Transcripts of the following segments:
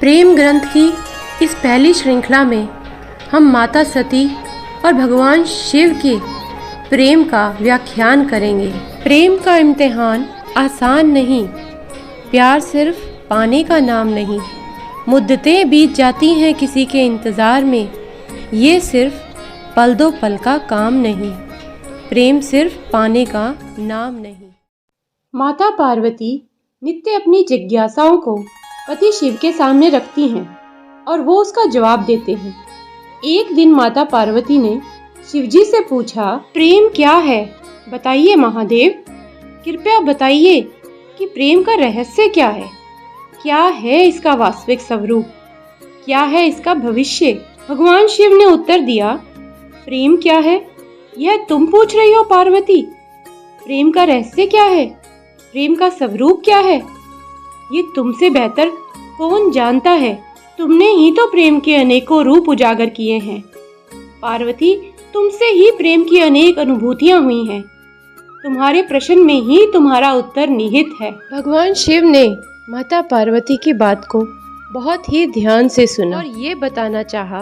प्रेम ग्रंथ की इस पहली श्रृंखला में हम माता सती और भगवान शिव के प्रेम का व्याख्यान करेंगे। प्रेम का इम्तिहान आसान नहीं, प्यार सिर्फ पाने का नाम नहीं। मुद्दतें बीत जाती हैं किसी के इंतज़ार में, ये सिर्फ पल दो पल का काम नहीं। प्रेम सिर्फ पाने का नाम नहीं। माता पार्वती नित्य अपनी जिज्ञासाओं को पति शिव के सामने रखती हैं और वो उसका जवाब देते हैं। एक दिन माता पार्वती ने शिवजी से पूछा, प्रेम क्या है? बताइए महादेव, कृपया बताइए कि प्रेम का रहस्य क्या है? क्या है इसका वास्तविक स्वरूप? क्या है इसका भविष्य? भगवान शिव ने उत्तर दिया, प्रेम क्या है यह तुम पूछ रही हो पार्वती? प्रेम का रहस्य क्या है? प्रेम का स्वरूप क्या है? ये तुमसे बेहतर कौन जानता है? तुमने ही तो प्रेम के अनेकों रूप उजागर किए हैं। पार्वती, तुमसे ही प्रेम की अनेक अनुभूतियां हुई हैं। तुम्हारे प्रश्न में ही तुम्हारा उत्तर निहित है। भगवान शिव ने माता पार्वती की बात को बहुत ही ध्यान से सुना और ये बताना चाहा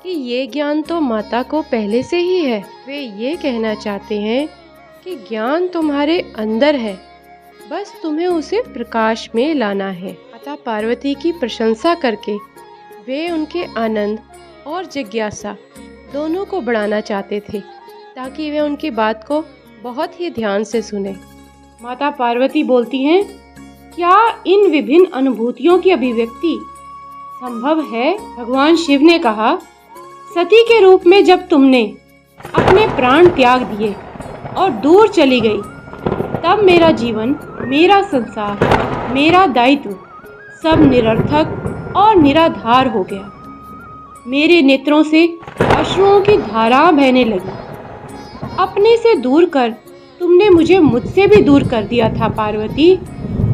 कि ये ज्ञान तो माता को पहले से ही है। वे ये कहना चाहते हैं कि ज्ञान तुम्हारे अंदर है, बस तुम्हें उसे प्रकाश में लाना है। माता पार्वती की प्रशंसा करके वे उनके आनंद और जिज्ञासा दोनों को बढ़ाना चाहते थे, ताकि वे उनकी बात को बहुत ही ध्यान से सुने। माता पार्वती बोलती हैं, क्या इन विभिन्न अनुभूतियों की अभिव्यक्ति संभव है? भगवान शिव ने कहा, सती के रूप में जब तुमने अपने प्राण त्याग दिए और दूर चली गई, तब मेरा जीवन, मेरा संसार, मेरा दायित्व सब निरर्थक और निराधार हो गया। मेरे नेत्रों से अश्रुओं की धारा बहने लगी। अपने से दूर कर तुमने मुझे मुझसे भी दूर कर दिया था पार्वती।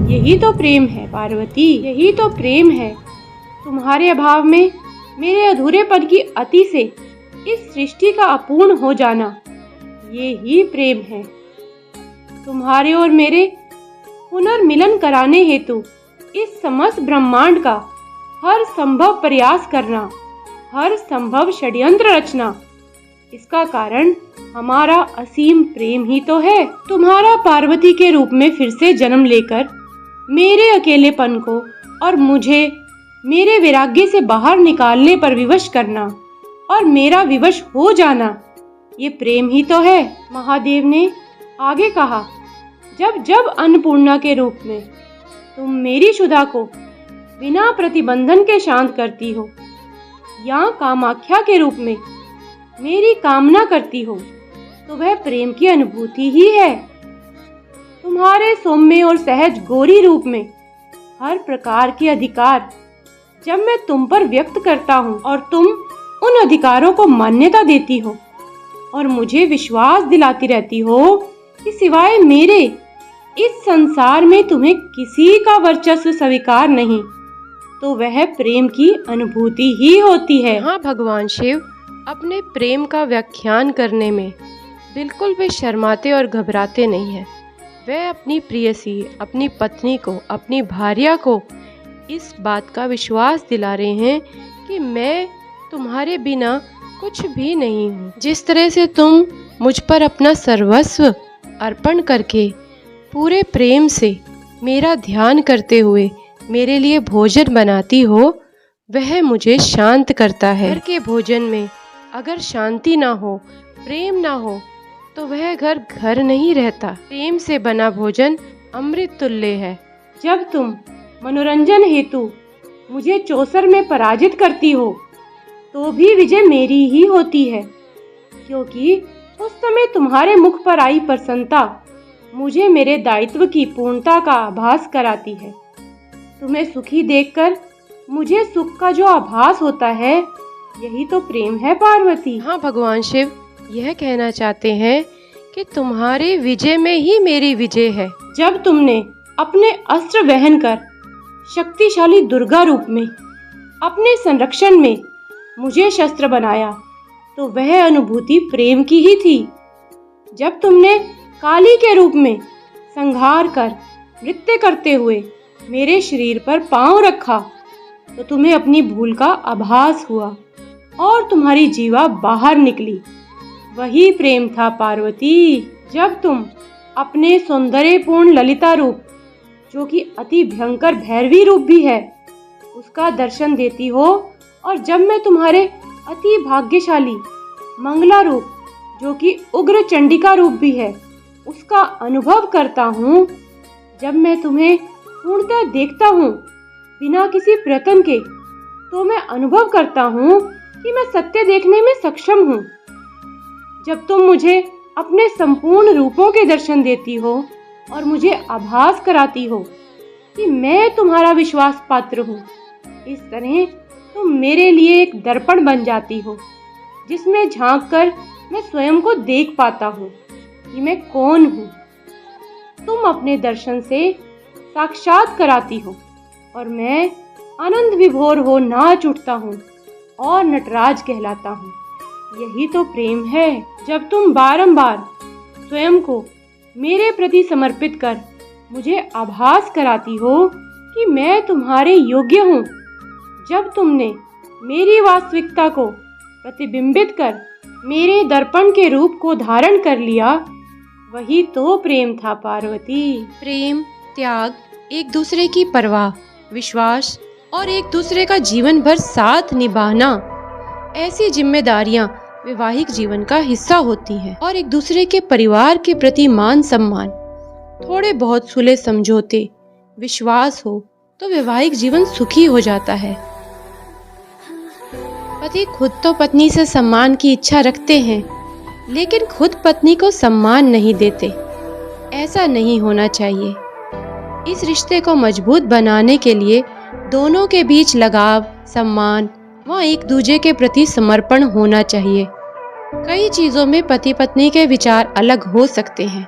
यही तो प्रेम है पार्वती, यही तो प्रेम है। तुम्हारे अभाव में मेरे अधूरेपन की अति से इस सृष्टि का अपूर्ण हो जाना, ये ही प्रेम है। तुम्हारे और मेरे पुनर्मिलन कराने हेतु इस समस्त ब्रह्मांड का हर संभव प्रयास करना, हर संभव षड्यंत्र रचना, इसका कारण हमारा असीम प्रेम ही तो है। तुम्हारा पार्वती के रूप में फिर से जन्म लेकर मेरे अकेलेपन को और मुझे मेरे वैराग्य से बाहर निकालने पर विवश करना और मेरा विवश हो जाना, ये प्रेम ही तो है। महादेव ने आगे कहा, जब जब अन्नपूर्णा के रूप में तुम मेरी क्षुधा को बिना प्रतिबंधन के शांत करती हो, या कामाख्या के रूप में मेरी कामना करती हो, तो वह प्रेम की अनुभूति ही है। तुम्हारे सौम्य और सहज गौरी रूप में हर प्रकार के अधिकार जब मैं तुम पर व्यक्त करता हूँ और तुम उन अधिकारों को मान्यता देती हो और मुझे विश्वास दिलाती रहती हो कि सिवाय मेरे इस संसार में तुम्हें किसी का वर्चस्व स्वीकार नहीं, तो वह प्रेम की अनुभूति ही होती है। हाँ, भगवान शिव अपने प्रेम का व्याख्यान करने में बिल्कुल भी शर्माते और घबराते नहीं हैं। वह अपनी प्रियसी, अपनी पत्नी को, अपनी भार्या को इस बात का विश्वास दिला रहे हैं कि मैं तुम्हारे बिना कुछ भी नहीं हूँ। जिस तरह से तुम मुझ पर अपना सर्वस्व अर्पण करके पूरे प्रेम से मेरा ध्यान करते हुए मेरे लिए भोजन बनाती हो, वह मुझे शांत करता है। घर के भोजन में अगर शांति ना हो, प्रेम ना हो, तो वह घर घर नहीं रहता। प्रेम से बना भोजन अमृत तुल्य है। जब तुम मनोरंजन हेतु मुझे चौसर में पराजित करती हो, तो भी विजय मेरी ही होती है, क्योंकि उस समय तुम्हारे मुख पर आई प्रसन्नता मुझे मेरे दायित्व की पूर्णता का आभास कराती है। तुम्हें सुखी देखकर मुझे सुख का जो आभास होता है, यही तो प्रेम है पार्वती। हाँ, भगवान शिव यह कहना चाहते हैं कि तुम्हारे विजय में ही मेरी विजय है। जब तुमने अपने अस्त्र वहन कर शक्तिशाली दुर्गा रूप में अपने संरक्षण में मुझे शस्त्र बनाया, तो वह अनुभूति प्रेम की ही थी। जब तुमने काली के रूप में संहार कर नृत्य करते हुए मेरे शरीर पर पांव रखा, तो तुम्हें अपनी भूल का आभास हुआ और तुम्हारी जीवा बाहर निकली। वही प्रेम था पार्वती, जब तुम अपने सौंदर्यपूर्ण ललिता रूप, जो कि अति भयंकर भैरवी रूप भी है, उसका दर्शन देती हो, और जब मैं तुम्हारे अति भाग्यशाली मंगला रूप, जो कि उग्र चंडिका रूप भी है, उसका अनुभव करता हूँ। जब मैं तुम्हें पूर्णतः देखता हूँ बिना किसी प्रयत्न के, तो मैं अनुभव करता हूँ कि मैं सत्य देखने में सक्षम हूँ। जब तुम मुझे अपने संपूर्ण रूपों के दर्शन देती हो और मुझे आभास कराती हो कि मैं तुम्हारा विश्वास पात्र हूँ, इस तरह तुम मेरे लिए एक दर्पण बन जाती हो, जिसमें झांककर मैं स्वयं को देख पाता हूँ कि मैं कौन हूँ। तुम अपने दर्शन से साक्षात कराती हो और मैं आनंद विभोर हो नाच उठता हूँ और नटराज कहलाता हूँ। यही तो प्रेम है, जब तुम बारंबार स्वयं को मेरे प्रति समर्पित कर मुझे आभास कराती हो कि मैं तुम्हारे योग्य हूँ। जब तुमने मेरी वास्तविकता को प्रतिबिंबित कर मेरे दर्पण के रूप को धारण कर लिया, वही तो प्रेम था पार्वती। प्रेम, त्याग, एक दूसरे की परवाह, विश्वास और एक दूसरे का जीवन भर साथ निभाना, ऐसी जिम्मेदारियां वैवाहिक जीवन का हिस्सा होती हैं। और एक दूसरे के परिवार के प्रति मान सम्मान, थोड़े बहुत सुलह समझौते, विश्वास हो तो वैवाहिक जीवन सुखी हो जाता है। पति खुद तो पत्नी से सम्मान की इच्छा रखते हैं, लेकिन खुद पत्नी को सम्मान नहीं देते। ऐसा नहीं होना चाहिए। इस रिश्ते को मजबूत बनाने के लिए दोनों के बीच लगाव, सम्मान व एक दूसरे के प्रति समर्पण होना चाहिए। कई चीजों में पति पत्नी के विचार अलग हो सकते हैं।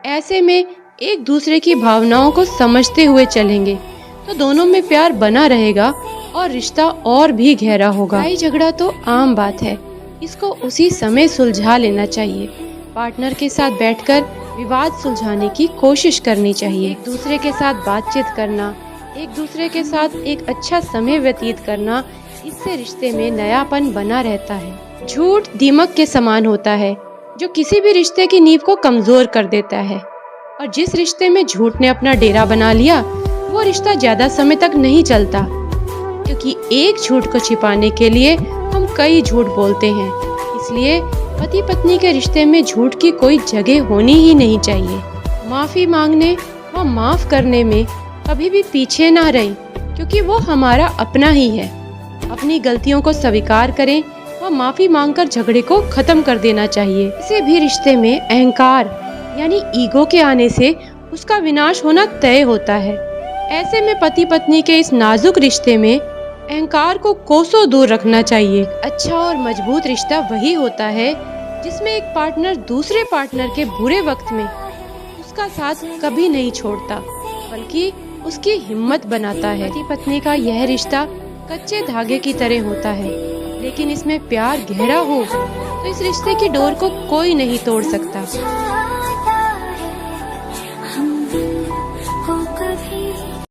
ऐसे में एक दूसरे की भावनाओं को समझते हुए चलेंगे तो दोनों में प्यार बना रहेगा और रिश्ता और भी गहरा होगा। लड़ाई झगड़ा तो आम बात है, इसको उसी समय सुलझा लेना चाहिए। पार्टनर के साथ बैठकर विवाद सुलझाने की कोशिश करनी चाहिए। एक दूसरे के साथ बातचीत करना, एक दूसरे के साथ एक अच्छा समय व्यतीत करना, इससे रिश्ते में नयापन बना रहता है। झूठ दीमक के समान होता है, जो किसी भी रिश्ते की नींव को कमजोर कर देता है। और जिस रिश्ते में झूठ ने अपना डेरा बना लिया, वो रिश्ता ज्यादा समय तक नहीं चलता, क्योंकि एक झूठ को छिपाने के लिए हम कई झूठ बोलते हैं। इसलिए पति पत्नी के रिश्ते में झूठ की कोई जगह होनी ही नहीं चाहिए। माफी मांगने व माफ करने में कभी भी पीछे ना रहें, क्योंकि वो हमारा अपना ही है। अपनी गलतियों को स्वीकार करें व माफी मांगकर झगड़े को खत्म कर देना चाहिए। किसी भी रिश्ते में अहंकार यानी ईगो के आने से उसका विनाश होना तय होता है। ऐसे में पति पत्नी के इस नाजुक रिश्ते में अहंकार को कोसों दूर रखना चाहिए। अच्छा और मजबूत रिश्ता वही होता है जिसमें एक पार्टनर दूसरे पार्टनर के बुरे वक्त में उसका साथ कभी नहीं छोड़ता, बल्कि उसकी हिम्मत बनाता है। पति पत्नी का यह रिश्ता कच्चे धागे की तरह होता है, लेकिन इसमें प्यार गहरा हो तो इस रिश्ते की डोर को कोई नहीं तोड़ सकता।